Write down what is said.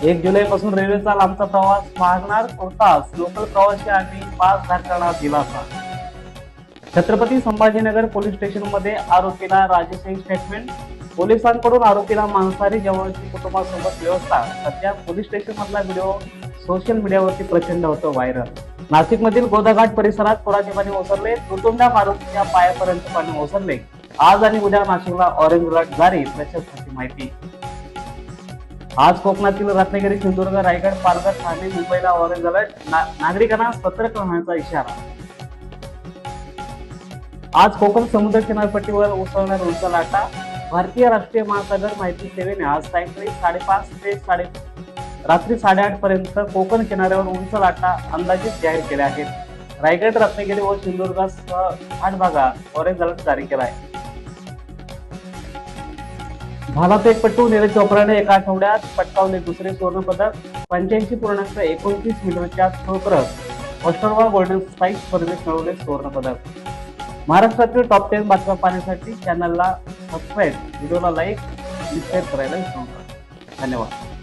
1 जुलैपासून रेल्वेचा लांबचा प्रवास मागणार 4 तास. लोकल प्रवासी आणि पासधारकांना दिलासा. छत्रपती संभाजीनगर पोलीस स्टेशनमध्ये आरोपीला राजशाही स्टेटमेंट. पोलिसांकडून आरोपीला मांसाहारी जेवणाची कुटुंबासोबत व्यवस्था. सध्या पोलीस स्टेशन मधला व्हिडिओ सोशल मीडियावरती प्रचंड होतो व्हायरल. नाशिकमधील गोदाघाट परिसरात पुराचे पाणी ओसरले. तुटुंब्या मारुतीच्या पायापर्यंत पाणी ओसरले. आज आणि उद्या नाशिकला ऑरेंज अलर्ट जारी. प्रशासनाची माहिती. आज कोकणातील रत्नागिरी, सिंधुदुर्ग, रायगड, पालघर, ठाणे, मुंबईला ऑरेंज अलर्ट. नागरिकांना सतर्क राहण्याचा इशारा. आज कोकण समुद्र किनारपट्टीवर उसळणार उंच लाटा. भारतीय राष्ट्रीय महासागर माहिती सेवेने आज सायंकाळी 5:30 ते रात्री 8:30 पर्यंत कोकण किनाऱ्यावर उंच लाटा अंदाजित जाहीर केल्या आहेत. रायगड, रत्नागिरी व सिंधुदुर्गासह 8 भागात ऑरेंज अलर्ट जारी केला आहे. भालाफेकपटू नीरज चोप्राने एका आठवड्यात पटकावले दुसरे सुवर्णपदक. 85.29 मीटरच्या थ्रोप्रत ऑस्ट्रेलिया गोल्डन स्पाईक स्पर्धेत मिळवले सुवर्णपदक. महाराष्ट्रातील टॉप 10 बातम्या पाहण्यासाठी चॅनलला सबस्क्राईब, व्हिडिओला लाईक आणि शेअर करायला विसरू नका. धन्यवाद.